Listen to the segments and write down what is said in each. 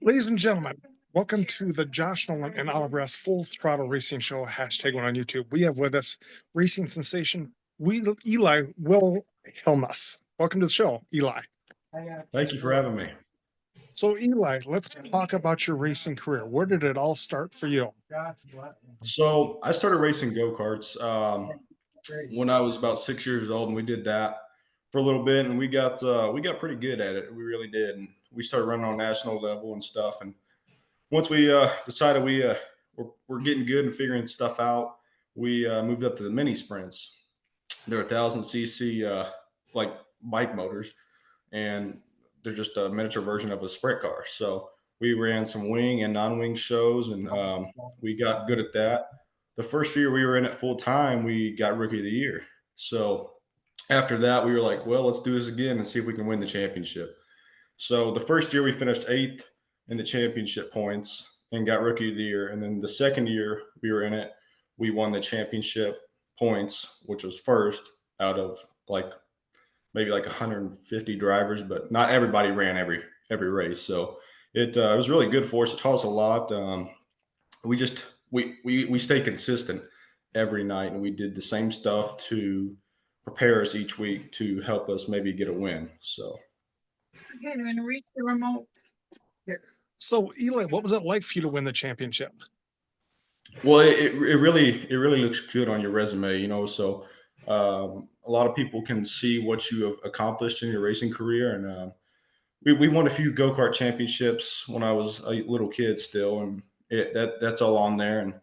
Ladies and gentlemen, welcome to the Josh Nolan and Oliver S. Full Throttle Racing Show, #1 on YouTube. We have with us racing sensation Eli Wilhelmus. Welcome to the show, Eli. Thank you for having me. So, Eli, let's talk about your racing career. Where did it all start for you? So I started racing go-karts when I was about 6 years old, and we did that for a little bit, and we got pretty good at it. We really did, and we started running on national level and stuff. And once we decided we're getting good and figuring stuff out, we moved up to the mini sprints. They're 1,000 cc like bike motors, and they're just a miniature version of a sprint car. So we ran some wing and non-wing shows, and we got good at that. The first year we were in it full time, we got rookie of the year. So after that, we were like, well, let's do this again and see if we can win the championship. So the first year we finished eighth in the championship points and got rookie of the year. And then the second year we were in it, we won the championship points, which was first out of like maybe like 150 drivers, but not everybody ran every race. So it was really good for us. It taught us a lot. We just we stayed consistent every night, and we did the same stuff to prepare us each week to help us maybe get a win. So And reach the remotes. So, Eli, what was it like for you to win the championship? well, it really looks good on your resume, you know. So a lot of people can see what you have accomplished in your racing career, and we won a few go kart championships when I was a little kid still, and that's all on there. And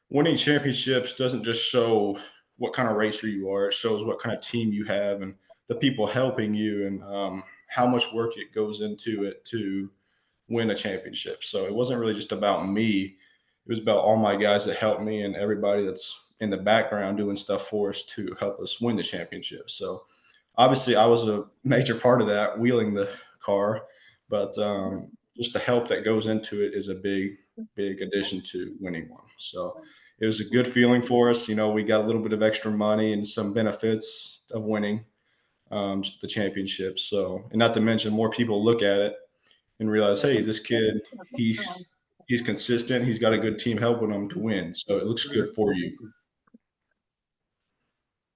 winning championships doesn't just show what kind of racer you are; it shows what kind of team you have and the people helping you, and how much work it goes into it to win a championship. So it wasn't really just about me; it was about all my guys that helped me and everybody that's in the background doing stuff for us to help us win the championship. So obviously, I was a major part of that, wheeling the car, but just the help that goes into it is a big addition to winning one. So it was a good feeling for us. You know, we got a little bit of extra money and some benefits of winning the championship. So, and not to mention, more people look at it and realize, hey, this kid, he's consistent. He's got a good team helping him to win. So it looks good for you.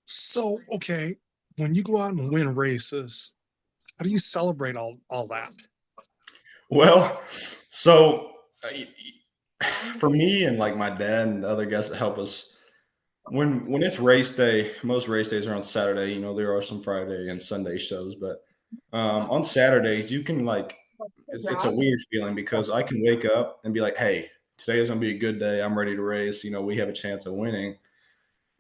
So, okay, when you go out and win races, how do you celebrate all that? Well, so for me and like my dad and the other guys that help us, when it's race day, most race days are on Saturday. You know, there are some Friday and Sunday shows, but on Saturdays you can like it's a weird feeling because I can wake up and be like, hey, today is gonna be a good day. I'm ready to race. You know, we have a chance of winning,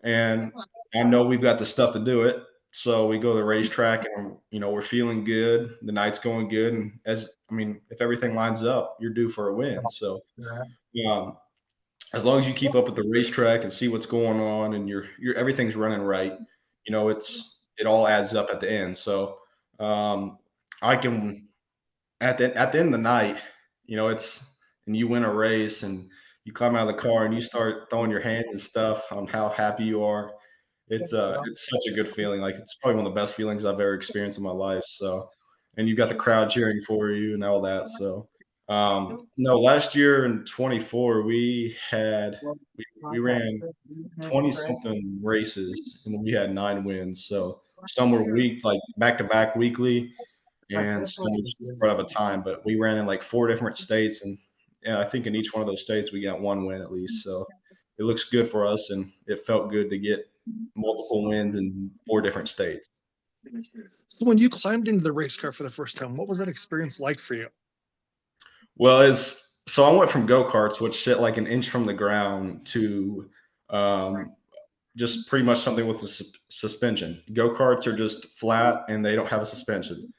and I know we've got the stuff to do it. So we go to the racetrack, and you know we're feeling good. The night's going good, and as I mean, if everything lines up, you're due for a win. So um, as long as you keep up at the racetrack and see what's going on, and you're everything's running right, you know it all adds up at the end. So I can at the end of the night, you know, and you win a race and you climb out of the car and you start throwing your hands and stuff on how happy you are. It's such a good feeling. Like it's probably one of the best feelings I've ever experienced in my life. So, and you've got the crowd cheering for you and all that. So, no, last year in 24, we ran 20 something races and we had 9 wins. So some were like back to back weekly, and some were just spread over time. But we ran in like 4 different states, and I think in each one of those states we got 1 win at least. So it looks good for us, and it felt good to get multiple wins in 4 different states. So, when you climbed into the race car for the first time, what was that experience like for you? Well, it's so I went from go karts, which sit like an inch from the ground, to um, just pretty much something with a suspension. Go karts are just flat and they don't have a suspension.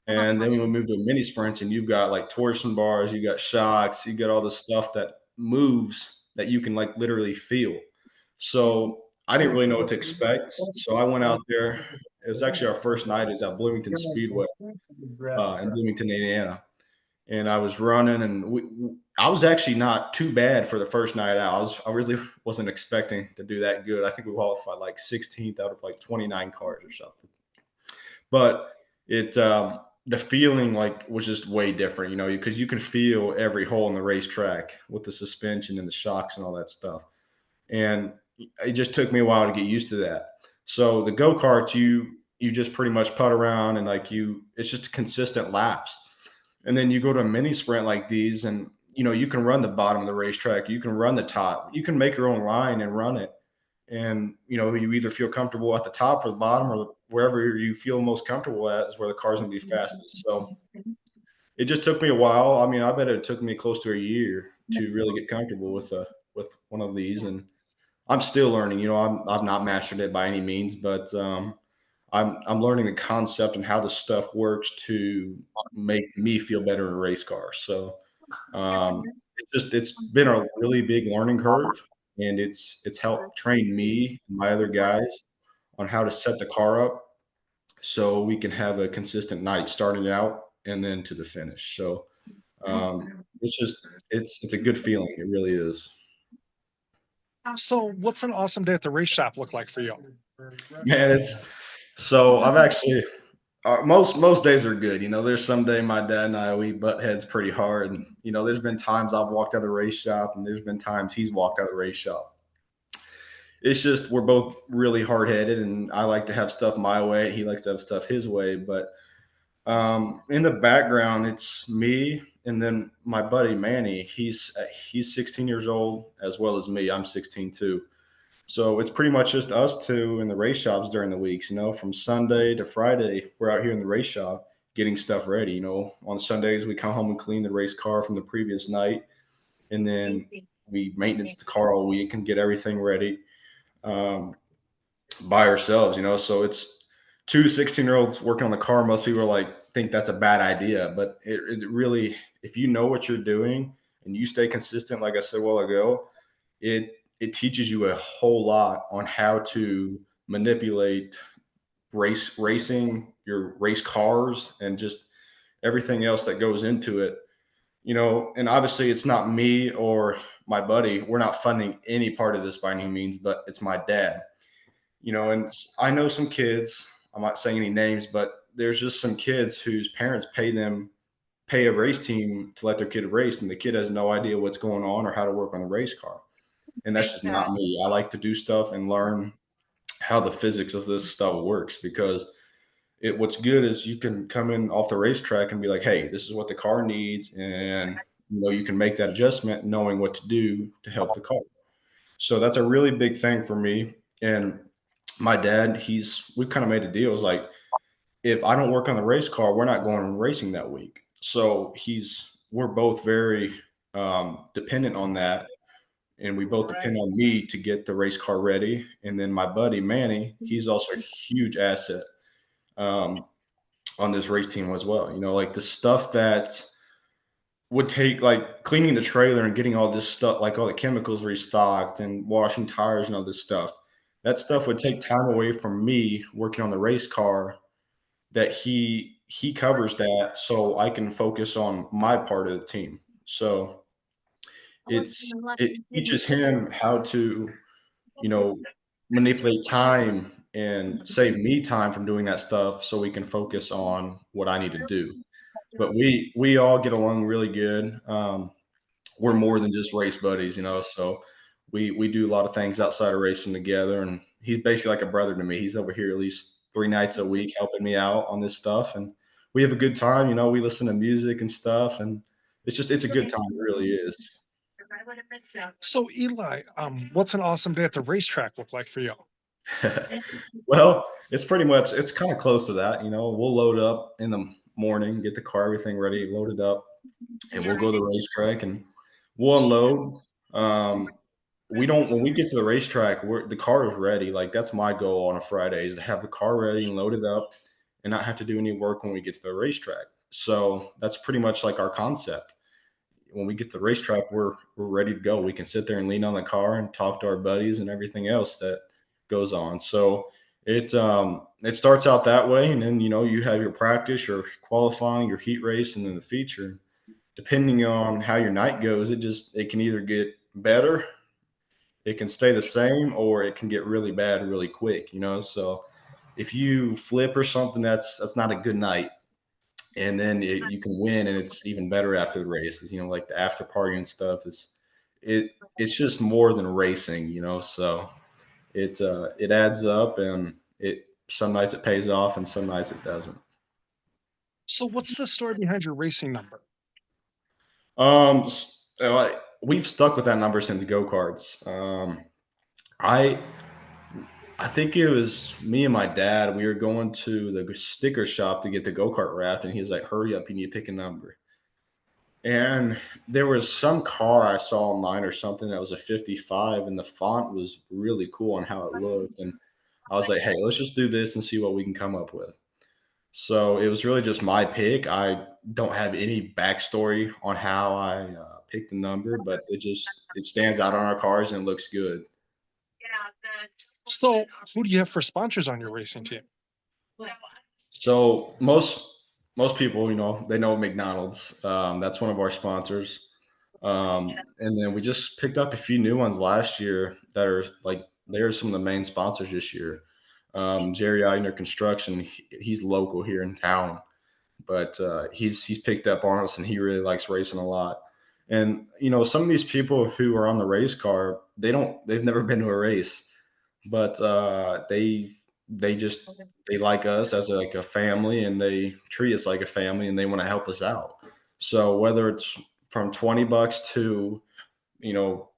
And then we moved to mini sprints, and you've got like torsion bars, you got shocks, you got all this stuff that moves that you can like literally feel. So I didn't really know what to expect. So I went out there. It was actually our first night. It was at Bloomington Speedway in Bloomington, Indiana, and I was running, and I was actually not too bad for the first night out. I really wasn't expecting to do that good. I think we qualified like 16th out of like 29 cars or something. But it the feeling like was just way different, because you can feel every hole in the racetrack with the suspension and the shocks and all that stuff. And it just took me a while to get used to that. So the go karts, you just pretty much putt around and like it's just consistent laps. And then you go to a mini sprint like these, and you can run the bottom of the racetrack, you can run the top, you can make your own line and run it. And you either feel comfortable at the top or the bottom, or wherever you feel most comfortable at is where the car's gonna be fastest. So it just took me a while. I mean, I bet it took me close to a year to really get comfortable with one of these, and I'm still learning. I've not mastered it by any means, but I'm learning the concept and how the stuff works to make me feel better in race cars. So it's been a really big learning curve, and it's helped train me and my other guys on how to set the car up so we can have a consistent night starting out and then to the finish. So it's a good feeling. It really is. So, what's an awesome day at the race shop look like for you? Man, it's so I've actually most days are good. There's some day my dad and I we butt heads pretty hard, and there's been times I've walked out of the race shop, and there's been times he's walked out of the race shop. It's just we're both really hard headed, and I like to have stuff my way, and he likes to have stuff his way. But in the background, it's me and then my buddy Manny. He's 16 years old as well as me. I'm 16 too. So it's pretty much just us two in the race shops during the weeks, from Sunday to Friday. We're out here in the race shop getting stuff ready. On Sundays, we come home and clean the race car from the previous night. And then we maintenance the car all week and get everything ready um, by ourselves. So it's two 16-year-olds working on the car. Most people are like, think that's a bad idea. But it really, if you know what you're doing and you stay consistent, like I said a while ago, it teaches you a whole lot on how to manipulate racing, your race cars, and just everything else that goes into it. And obviously it's not me or my buddy. We're not funding any part of this by any means, but it's my dad. And I know some kids, I'm not saying any names, but there's just some kids whose parents pay a race team to let their kid race, and the kid has no idea what's going on or how to work on the race car. And that's just not me. I like to do stuff and learn how the physics of this stuff works, because what's good is you can come in off the racetrack and be like, hey, this is what the car needs, and you can make that adjustment knowing what to do to help the car. So that's a really big thing for me. And my dad, we kind of made a deal. It was like, if I don't work on the race car, we're not going racing that week. So we're both very dependent on that, and we both depend on me to get the race car ready. And then my buddy Manny, he's also a huge asset um, on this race team as well. Like the stuff that would take, like cleaning the trailer and getting all this stuff, like all the chemicals restocked and washing tires and all this stuff. That stuff would take time away from me working on the race car. That he covers that, so I can focus on my part of the team. So it teaches him how to, you know, manipulate time and save me time from doing that stuff so we can focus on what I need to do. But we all get along really good. We're more than just race buddies, so we do a lot of things outside of racing together, and he's basically like a brother to me. He's over here at least 3 nights a week helping me out on this stuff, and we have a good time. We listen to music and stuff, and it's a good time. It really is. So, Eli, what's an awesome day at the racetrack look like for you? Well, it's kind of close to that. We'll load up in the morning, get the car, everything ready, load it up, and we'll go to the racetrack and we'll unload. Um, we don't when we get to the racetrack, the car is ready. Like that's my goal on a Friday is to have the car ready and loaded up and not have to do any work when we get to the racetrack. So that's pretty much like our concept. When we get to the racetrack, we're ready to go. We can sit there and lean on the car and talk to our buddies and everything else that goes on. So it starts out that way, and then you have your practice, your qualifying, your heat race, and then the feature. Depending on how your night goes, it can either get better, it can stay the same, or it can get really bad really quick. So if you flip or something, that's not a good night. And then you can win, and it's even better after the races. Like the after party and stuff is it's just more than racing. So it adds up, and it some nights it pays off, and some nights it doesn't. So what's the story behind your racing number? We've stuck with that number since go karts. I I think it was me and my dad. We were going to the sticker shop to get the go kart wrapped, and he was like, "Hurry up! You need to pick a number." And there was some car I saw online or something that was a 55, and the font was really cool on how it looked. And I was like, "Hey, let's just do this and see what we can come up with." So it was really just my pick. I don't have any backstory on how I picked the number, but it stands out on our cars and it looks good. So who do you have for sponsors on your racing team? So most people, they know McDonald's. That's one of our sponsors. And then we just picked up a few new ones last year that are like they're some of the main sponsors this year. Jerry Eidner Construction, he's local here in town, but he's picked up on us, and he really likes racing a lot. And some of these people who are on the race car, they've never been to a race, but they just they like us as like a family, and they treat us like a family, and they want to help us out. So whether it's from $20 to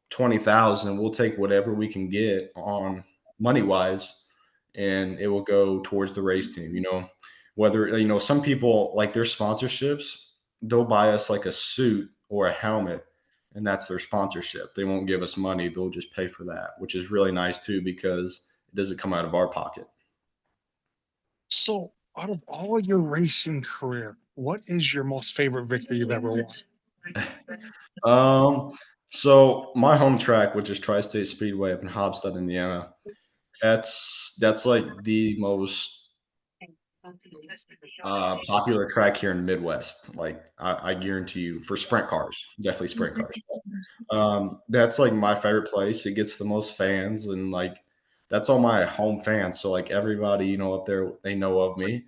20,000, we'll take whatever we can get on money wise, and it will go towards the race team. Whether some people like their sponsorships, they'll buy us like a suit or a helmet, and that's their sponsorship. They won't give us money, they'll just pay for that, which is really nice too, because it doesn't come out of our pocket. So out of all your racing career, what is your most favorite victory you've ever won? um so my home track, which is Tri-State Speedway up in Hobstadt, Indiana, that's like the most popular track here in the Midwest. Like I guarantee you, for sprint cars, definitely sprint cars. That's like my favorite place. It gets the most fans, and like that's all my home fans. So like everybody, up there, they know of me,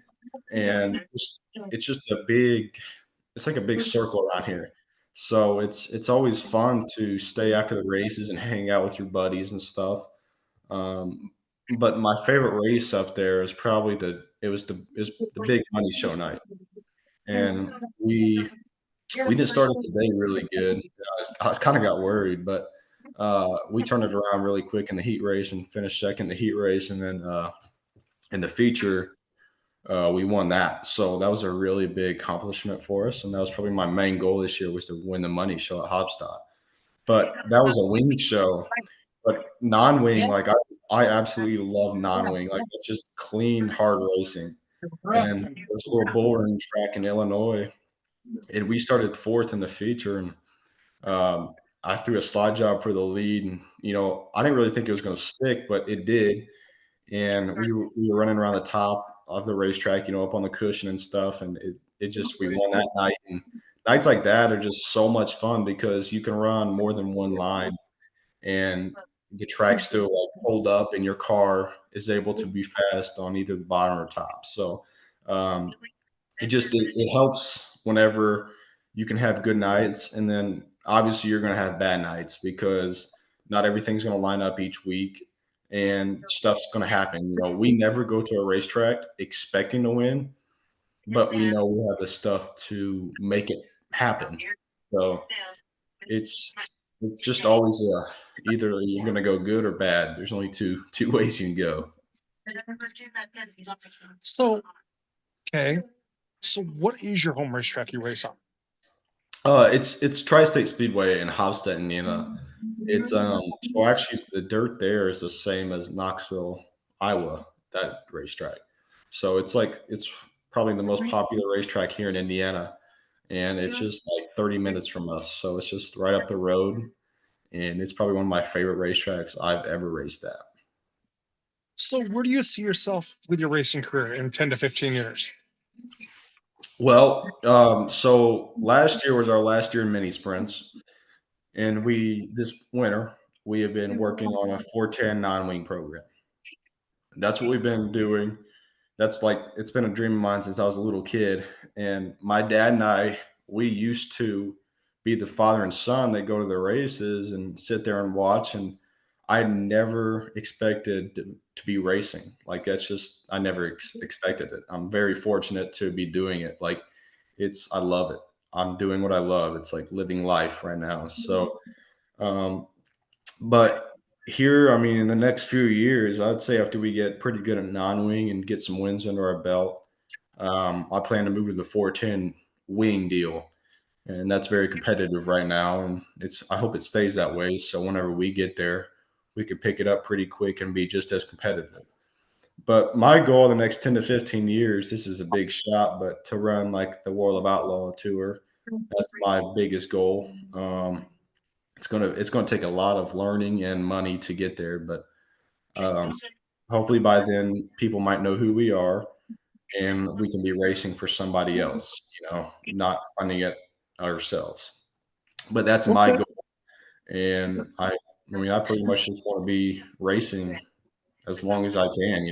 and it's just it's like a big circle around here. So it's always fun to stay after the races and hang out with your buddies and stuff. Um, but my favorite race up there is probably it was the big money show night, and we didn't start it today really good. I was kind of got worried, but we turned it around really quick in the heat race and finished second in the heat race, and then in the feature we won that. So that was a really big accomplishment for us, and that was probably my main goal this year, was to win the money show at Hobstadt. But that was a wing show. But non-wing, like I absolutely love non-wing. Like it's just clean, hard racing. And there's a little bouldering track in Illinois, and we started fourth in the feature. And I threw a slide job for the lead, and I didn't really think it was going to stick, but it did. And we were running around the top of the racetrack, up on the cushion and stuff, and it just we won that night. And nights like that are just so much fun because you can run more than one line, and the track still like hold up, and your car is able to be fast on either the bottom or top. So um, it helps whenever you can have good nights, and then obviously you're going to have bad nights because not everything's going to line up each week, and stuff's going to happen. We never go to a racetrack expecting to win, but we know we have the stuff to make it happen. So it's it's just always either you're going to go good or bad. There's only two ways you can go. So, okay. So what is your home racetrack you race on? It's Tri-State Speedway in Hobstadt, Indiana. It's so actually the dirt there is the same as Knoxville, Iowa, that racetrack. So it's probably the most popular racetrack here in Indiana, and it's just like 30 minutes from us. So it's just right up the road, and it's probably one of my favorite racetracks I've ever raced at. So where do you see yourself with your racing career in 10 to 15 years? Well, so last year was our last year in mini sprints, and we this winter we have been working on a 410 non-wing program. That's what we've been doing. that's like it's been a dream of mine since I was a little kid. And my dad and I, we used to be the father and son that go to the races and sit there and watch. And I never expected to be racing. Like that's just I never expected it. I'm very fortunate to be doing it. Like it's I love it. I'm doing what I love. It's like living life right now. So um, but here, I mean, in the next few years, I'd say after we get pretty good at non-wing and get some wins under our belt, I plan to move to the 410 wing deal, and that's very competitive right now. And it's I hope it stays that way. So whenever we get there, we could pick it up pretty quick and be just as competitive. But my goal the next 10 to 15 years, this is a big shot, but to run like the World of Outlaw tour, that's my biggest goal. It's gonna take a lot of learning and money to get there, but um, hopefully by then people might know who we are and we can be racing for somebody else, not funding it ourselves. But that's my Okay. goal, and I mean, I pretty much just want to be racing as long as I can.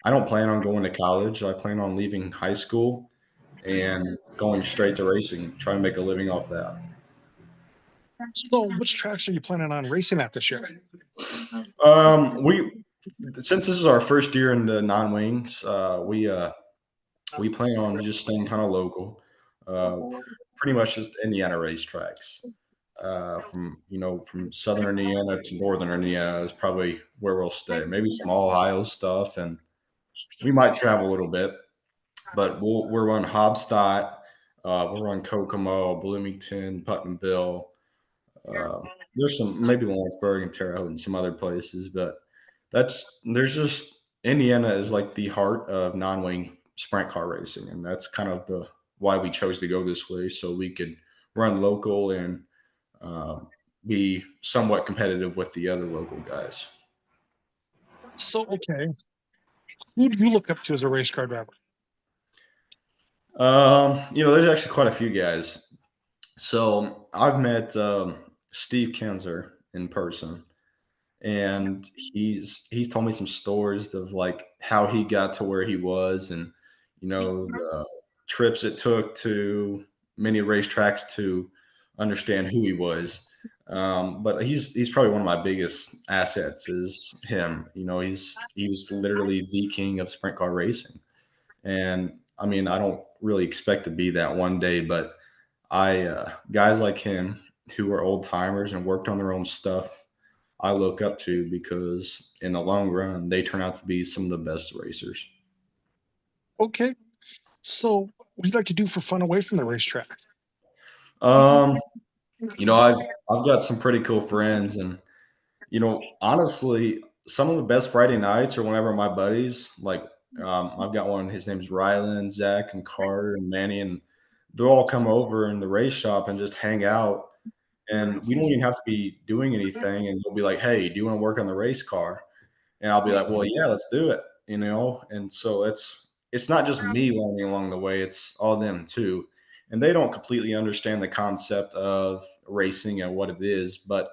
I don't plan on going to college. I plan on leaving high school and going straight to racing, try to make a living off that. So which tracks are you planning on racing at this year? We since this is our first year in the non-wings, we plan on just staying kind of local, pretty much just Indiana racetracks. From southern Indiana to northern Indiana is probably where we'll stay. Maybe some Ohio stuff, and we might travel a little bit. But we'll run Hobstadt, we'll run Kokomo, Bloomington, Putnamville. There's some maybe Lawrenceburg and Terre Haute and some other places, but there's just Indiana is like the heart of non-wing sprint car racing, and that's kind of the why we chose to go this way, so we could run local and um, be somewhat competitive with the other local guys. So okay, who do you look up to as a race car driver? There's actually quite a few guys. So I've met Steve Kenzer in person, and he's told me some stories of like how he got to where he was, and the trips it took to many racetracks to understand who he was. But he's probably one of my biggest assets is him. He was literally the king of sprint car racing, and I mean I don't really expect to be that one day, but I guys like him who are old timers and worked on their own stuff, I look up to because in the long run they turn out to be some of the best racers. Okay, so what do you like to do for fun away from the racetrack? Um, I've got some pretty cool friends, and honestly, some of the best Friday nights are whenever my buddies like I've got one. His name's Rylan, Zach, and Carter, and Manny, and they'll all come over in the race shop and just hang out. And we don't even have to be doing anything. And they'll be like, "Hey, do you want to work on the race car?" And I'll be like, "Well, yeah, let's do it." And so it's not just me learning along the way; it's all them too. And they don't completely understand the concept of racing and what it is, but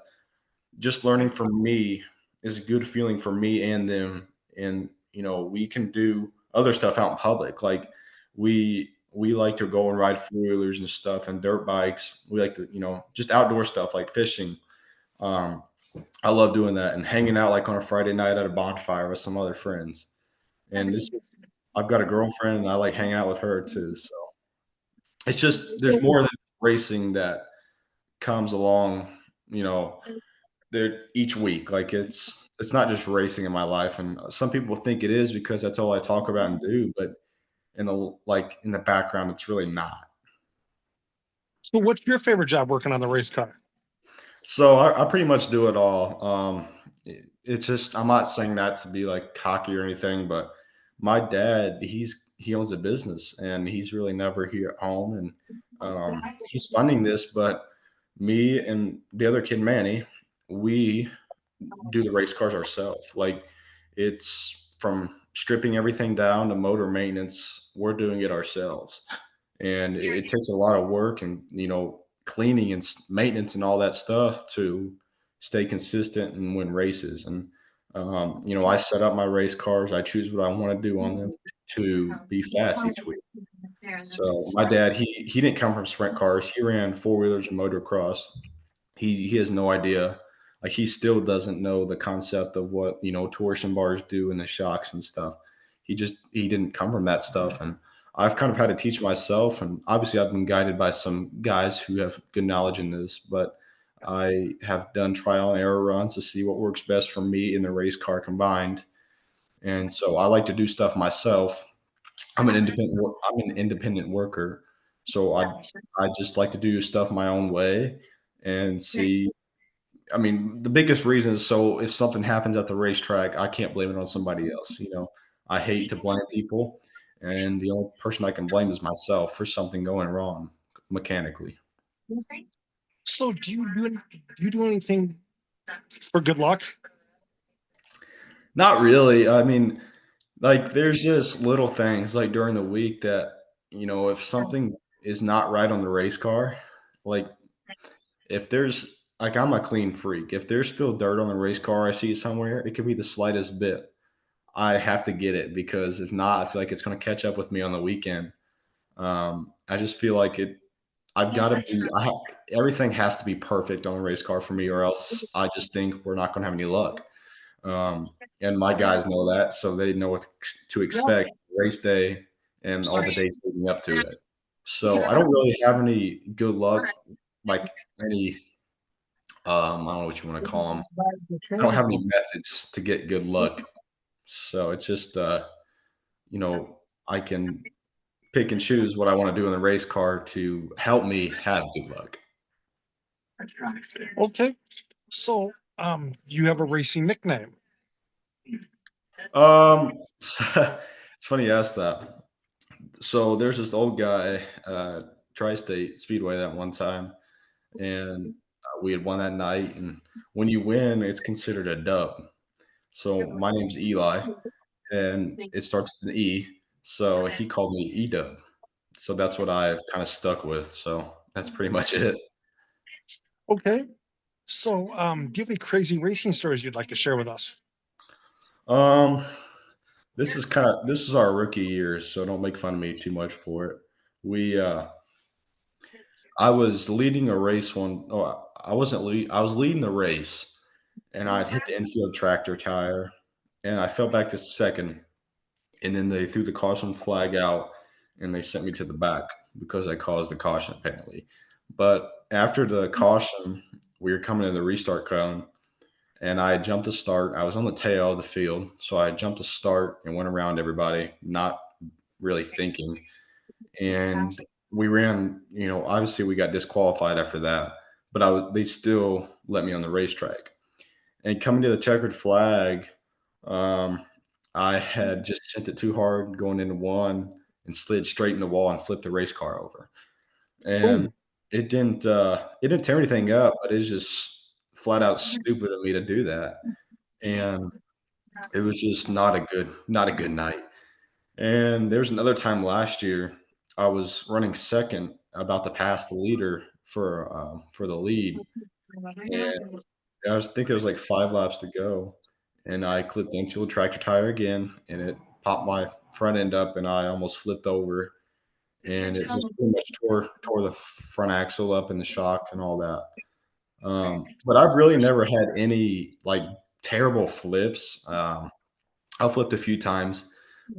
just learning from me is a good feeling for me and them. And we can do other stuff out in public. Like we like to go and ride four wheelers and stuff and dirt bikes. We like to just outdoor stuff like fishing. Um, I love doing that and hanging out like on a Friday night at a bonfire with some other friends. And I've got a girlfriend and I like hanging out with her too. So it's just there's more than racing that comes along. You know, there each week. Like it's not just racing in my life, and some people think it is because that's all I talk about and do. But in the background, it's really not. So what's your favorite job working on the race car? So I pretty much do it all. It's just I'm not saying that to be like cocky or anything, but my dad he owns a business and he's really never here at home, and he's funding this, but me and the other kid Manny, we do the race cars ourselves. Like it's from stripping everything down to motor maintenance. We're doing it ourselves, and it takes a lot of work and cleaning and maintenance and all that stuff to stay consistent and win races. And I set up my race cars. I choose what I want to do on them to be fast each week. So my dad, he didn't come from sprint cars. He ran four wheelers and motocross. He has no idea. Like he still doesn't know the concept of what torsion bars do and the shocks and stuff. He didn't come from that stuff, and I've kind of had to teach myself. And obviously, I've been guided by some guys who have good knowledge in this, but I have done trial and error runs to see what works best for me in the race car combined. And so I like to do stuff myself. I'm an independent worker, so I just like to do stuff my own way and see. I mean, the biggest reason is so if something happens at the racetrack, I can't blame it on somebody else. I hate to blame people, and the only person I can blame is myself for something going wrong mechanically. So do you do anything for good luck? Not really. I mean, like there's just little things like during the week that if something is not right on the race car, like if there's like I'm a clean freak. If there's still dirt on the race car I see somewhere, it could be the slightest bit. I have to get it because if not, I feel like it's going to catch up with me on the weekend. I just feel like it. I've got to be. Everything has to be perfect on the race car for me, or else I just think we're not going to have any luck. And my guys know that, so they know what to expect race day and all the days leading up to it. So I don't really have any good luck, like any I don't know what you want to call them. I don't have any methods to get good luck. So it's just, you know, I can pick and choose what I want to do in the race car to help me have good luck. Okay. So you have a racing nickname. It's funny you asked that. So there's this old guy, Tri-State Speedway that one time, and we had won that night. And when you win, it's considered a dub. So my name's Eli, and it starts with an E. So he called me E Dub. So that's what I've kind of stuck with. So that's pretty much it. Okay. So do you have any crazy racing stories you'd like to share with us? Um, this is our rookie year, so don't make fun of me too much for it. We I was leading a race one. Oh, I wasn't lead. I was leading the race, and I'd hit the infield tractor tire, and I fell back to second. And then they threw the caution flag out, and they sent me to the back because I caused the caution penalty. But after the caution, we were coming to the restart cone, and I jumped to start. I was on the tail of the field, so I jumped to start and went around everybody, not really thinking. And we ran. Obviously we got disqualified after that, but they still let me on the racetrack. And coming to the checkered flag, um, I had just sent it too hard going into one and slid straight in the wall and flipped the race car over. And Oh, it didn't tear anything up, but it's just flat out stupid of me to do that. And it was just not a good night. And there was another time last year I was running second, about to pass the leader for the lead, and I was think there was like 5 laps to go, and I clipped the infield tractor tire again, and it popped my front end up, and I almost flipped over, and it just pretty much tore the front axle up and the shocks and all that. But I've really never had any like terrible flips. I've flipped a few times,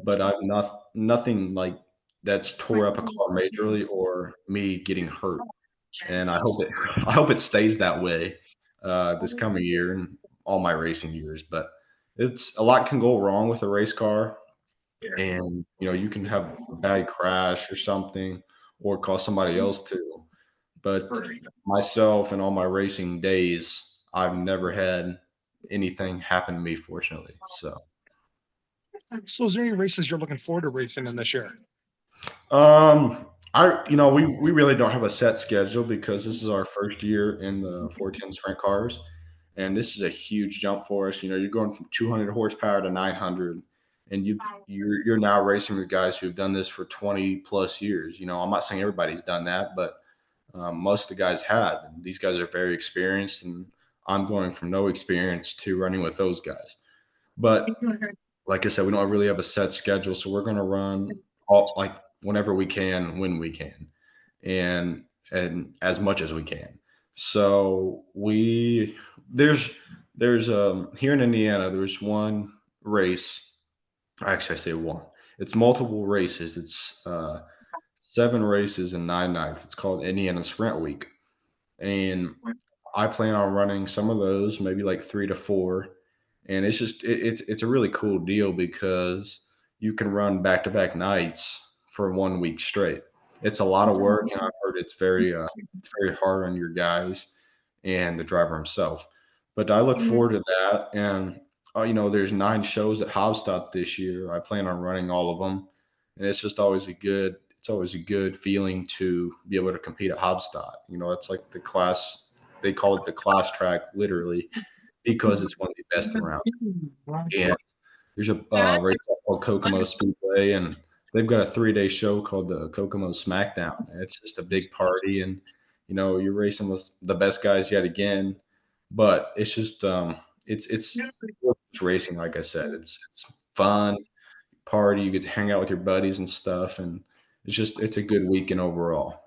but I've nothing like that's tore up a car majorly or me getting hurt. And I hope it stays that way this coming year and all my racing years. But it's a lot can go wrong with a race car, and you can have a bad crash or something, or cause somebody else to. But myself and all my racing days, I've never had anything happen to me, fortunately. So. so is there any races you're looking forward to racing in this year? We really don't have a set schedule because this is our first year in the 410 sprint cars, and this is a huge jump for us. You're going from 200 horsepower to 900, and you're now racing with guys who've done this for 20 plus years. I'm not saying everybody's done that, but most of the guys have. And these guys are very experienced, and I'm going from no experience to running with those guys. But like I said, we don't really have a set schedule, so we're going to run all like whenever we can, when we can, and as much as we can. So we there's here in Indiana, there's one race. Actually, I say one. It's multiple races. It's 7 races in 9 nights. It's called Indiana Sprint Week, and I plan on running some of those, maybe like 3 to 4. And it's just it's a really cool deal because you can run back to back nights for 1 week straight. It's a lot of work, and I've heard it's very hard on your guys and the driver himself. But I look forward to that, and there's 9 shows at Hobstadt this year. I plan on running all of them, and it's always a good feeling to be able to compete at Hobstadt. It's like the class they call it the class track literally because it's one of the best around. And there's a race called Kokomo Speedway, and they've got a 3-day show called the Kokomo Smackdown. And it's just a big party, and you're racing with the best guys yet again. But it's just it's racing. Like I said, it's fun party. You get to hang out with your buddies and stuff, and it's a good weekend overall.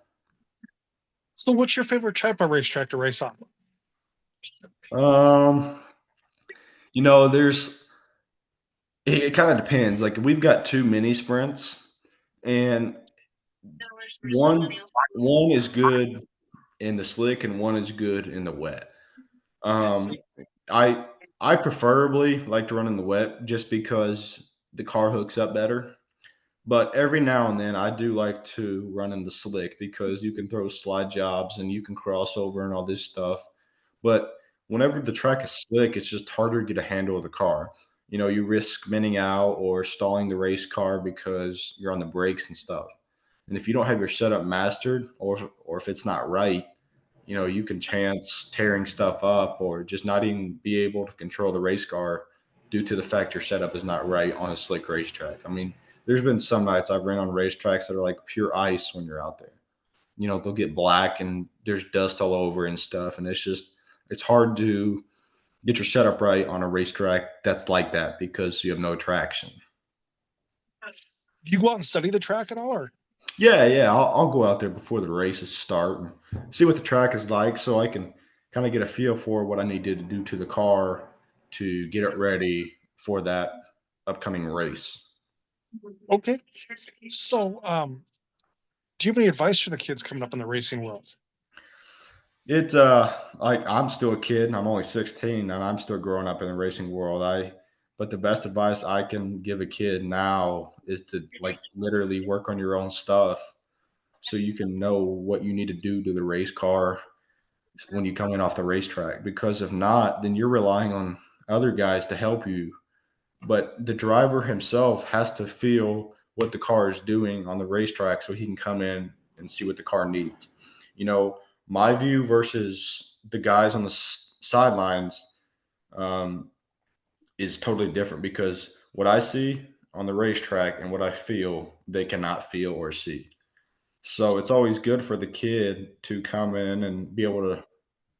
So, what's your favorite type of racetrack to race on? Um, there's it kind of depends. Like we've got 2 mini sprints, and one one is good in the slick, and one is good in the wet. Um, I I preferably like to run in the wet just because the car hooks up better. But every now and then, I do like to run in the slick because you can throw slide jobs and you can cross over and all this stuff. But whenever the track is slick, it's just harder to get a handle of the car. You risk spinning out or stalling the race car because you're on the brakes and stuff. And if you don't have your setup mastered, or if it's not right, you can chance tearing stuff up or just not even be able to control the race car due to the fact your setup is not right on a slick racetrack. I mean, there's been some nights I've ran on racetracks that are like pure ice when you're out there. They'll get black and there's dust all over and stuff. And it's hard to get your setup right on a racetrack that's like that because you have no traction. Do you go out and study the track at all, or? Yeah, yeah. I'll go out there before the races start and see what the track is like so I can kind of get a feel for what I need to do to the car to get it ready for that upcoming race. Okay. So, do you have any advice for the kids coming up in the racing world? It like I'm still a kid and I'm only 16 and I'm still growing up in the racing world. But the best advice I can give a kid now is to like literally work on your own stuff so you can know what you need to do to the race car when you come in off the racetrack. Because if not, then you're relying on other guys to help you. But the driver himself has to feel what the car is doing on the racetrack so he can come in and see what the car needs. My view versus the guys on the sidelines um, is totally different because what I see on the racetrack and what I feel, they cannot feel or see. So it's always good for the kid to come in and be able to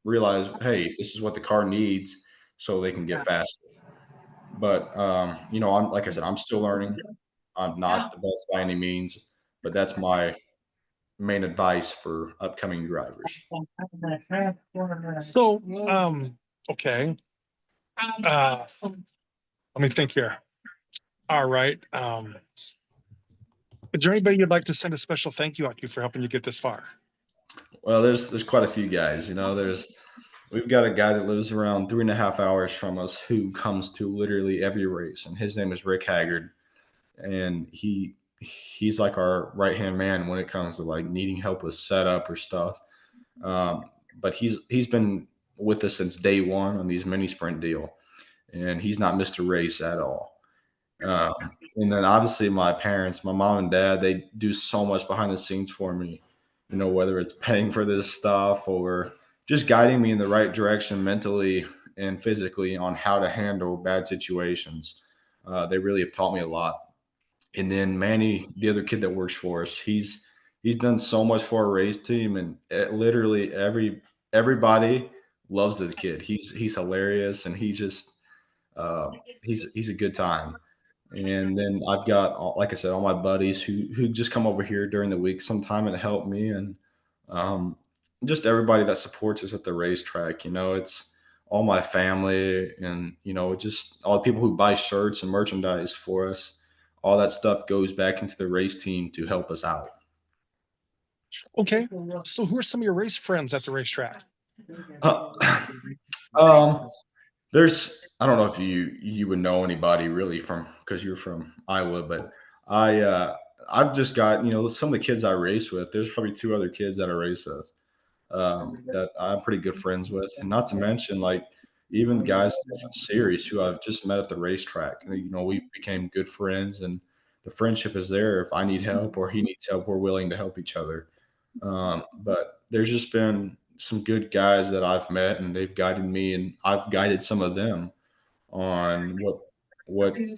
realize, hey, this is what the car needs so they can get faster. But I'm like I said, I'm still learning. I'm not the best by any means, but that's my main advice for upcoming drivers. So, okay. Let me think here. All right. Is there anybody you'd like to send a special thank you out to for helping you get this far? Well, there's quite a few guys. We've got a guy that lives around 3.5 hours from us who comes to literally every race, and his name is Rick Haggard, and he's like our right hand man when it comes to like needing help with setup or stuff. But he's been with us since day one on these mini sprint deal, and he's not missed a race at all. And then obviously my parents, my mom and dad, they do so much behind the scenes for me. Whether it's paying for this stuff or just guiding me in the right direction mentally and physically on how to handle bad situations. They really have taught me a lot. And then Manny, the other kid that works for us, he's done so much for our race team, and literally everybody loves the kid. He's hilarious, and He's a good time. And then I've got, like I said, all my buddies who just come over here during the week sometime and help me, and um, just everybody that supports us at the racetrack. It's all my family, and just all the people who buy shirts and merchandise for us. All that stuff goes back into the race team to help us out. Okay. So who are some of your race friends at the racetrack? Uh, um, I don't know if you would know anybody really from because you're from Iowa, but I I've just got some of the kids I race with. There's probably two other kids that I race with that I'm pretty good friends with, and not to mention like even guys in different series who I've just met at the racetrack. We became good friends, and the friendship is there. If I need help or he needs help, we're willing to help each other. But there's just been some good guys that I've met, and they've guided me, and I've guided some of them on what to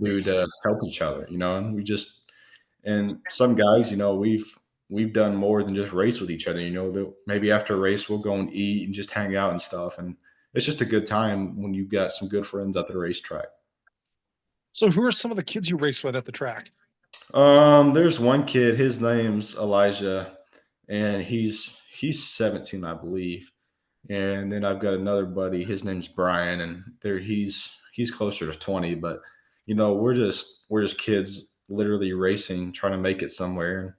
do to help each other. And some guys, we've done more than just race with each other. Maybe after a race we'll go and eat and just hang out and stuff, and it's just a good time when you've got some good friends at the racetrack. So who are some of the kids you race with at the track? There's one kid, his name's Elijah, and he's 17, I believe. And then I've got another buddy, his name's Brian, and he's closer to 20, but we're just kids literally racing, trying to make it somewhere.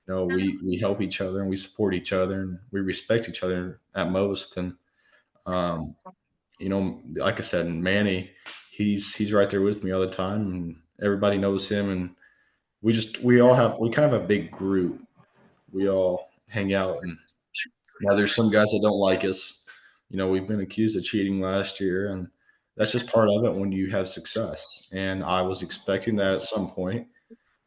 And we help each other and we support each other and we respect each other at most. And um, like I said, Manny, he's right there with me all the time, and everybody knows him. And we kind of have a big group. We all hang out, and now there's some guys that don't like us. We've been accused of cheating last year, and that's just part of it when you have success. And I was expecting that at some point,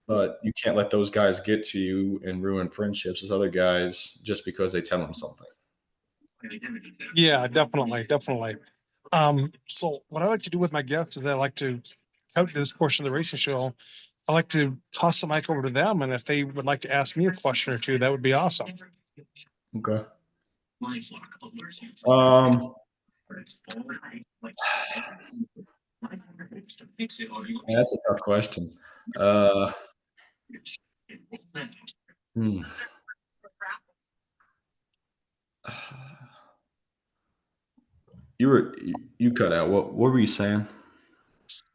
but you can't let those guys get to you and ruin friendships with other guys just because they tell them something. Yeah, definitely, definitely. So what I like to do with my guests is I like to out this portion of the racing show. I like to toss the mic over to them, and if they would like to ask me a question or two, that would be awesome. Okay. Um, that's a tough question. Uh, hmm. You cut out. What were you saying?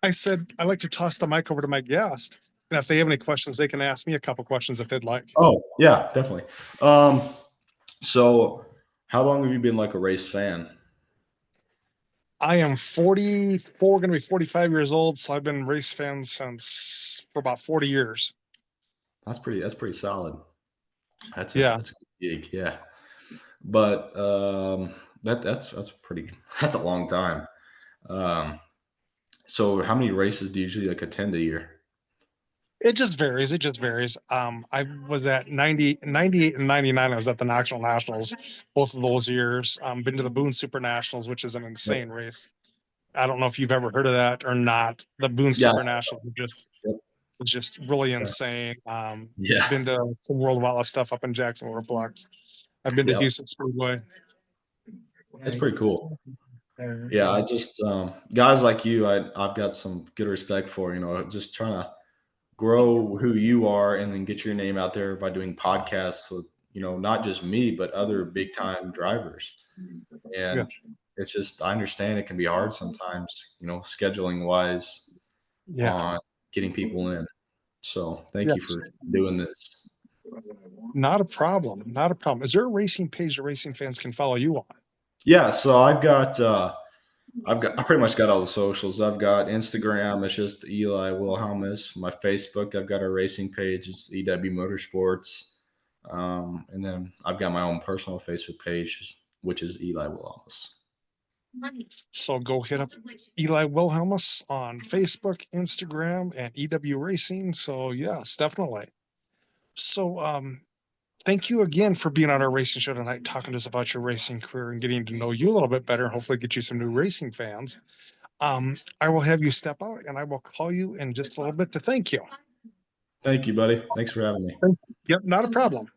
I said I like to toss the mic over to my guest, and if they have any questions, they can ask me a couple questions if they'd like. Oh, yeah, definitely. Um, so how long have you been like a race fan? I am 44, going to be 45 years old, so I've been race fan since for about 40 years. That's pretty solid. That's a Yeah. that's a good gig, yeah. But that's pretty that's a long time. Um, so how many races do you usually like attend a year? It just varies. It just varies. I was at 90, 98 and 99. I was at the National Nationals both of those years. Been to the Boone Super Nationals, which is an Yep. insane race. I don't know if you've ever heard of that or not. The Boone Yeah. Super Nationals Yep. was just really Yeah. insane. Yeah. Been to some World of Outlaw stuff up in Jacksonville Reflex. I've been to Yep. Houston Speedway. That's pretty cool. Yeah, I just guys like you, I've got some good respect for, just trying to grow who you are and then get your name out there by doing podcasts with, not just me, but other big time drivers. Yeah. And it's just, I understand it can be hard sometimes, scheduling wise Yeah. on getting people in. So thank you Yes. for doing this. Not a problem. Not a problem. Is there a racing page that racing fans can follow you on? Yeah. So I pretty much got all the socials. I've got Instagram. It's just Eli Wilhelmus. My Facebook, I've got a racing page. It's EW Motorsports. And then I've got my own personal Facebook page, which is Eli Wilhelmus. So go hit up Eli Wilhelmus on Facebook, Instagram, and EW Racing. So yes, definitely. So thank you again for being on our racing show tonight, talking to us about your racing career and getting to know you a little bit better, and hopefully get you some new racing fans. I will have you step out and I will call you in just a little bit to thank you. Thank you, buddy. Thanks for having me. Yep, not a problem.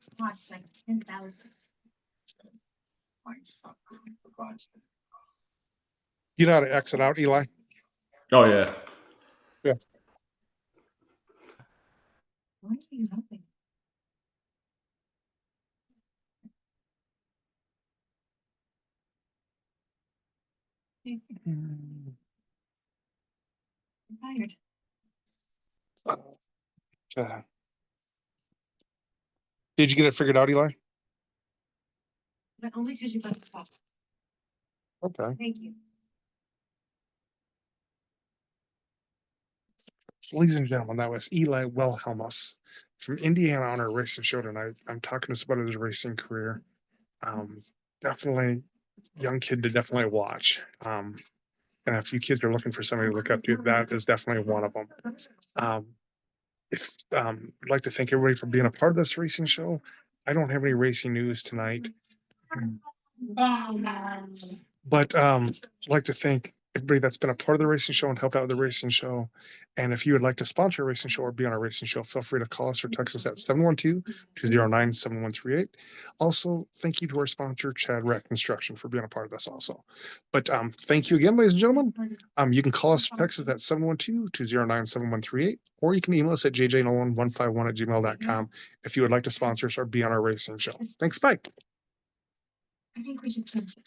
You know how to exit out, Eli? Oh yeah. Why is he helping? Mm, I'm tired, uh, Did you get it figured out, Eli? but only because you got the call. Okay. Thank you. So, ladies and gentlemen, that was Eli Wilhelmus from Indiana on our racing show tonight. I'm talking to us about his racing career. Definitely young kid to definitely watch. And if you kids are looking for somebody to look up to, that is definitely one of them. Um, if I'd like to thank everybody for being a part of this racing show. I don't have any racing news tonight, but I'd like to thank everybody that's been a part of the racing show and helped out with the racing show. And if you would like to sponsor a racing show or be on a racing show, feel free to call us or text us at 712-209-7138. Also, thank you to our sponsor, Chad Rec Construction, for being a part of this also. But thank you again, ladies and gentlemen. You can call us or text us at 712-209-7138, or you can email us at jjnolan151@gmail.com if you would like to sponsor us or be on our racing show. Thanks, bye. I think we should cancel.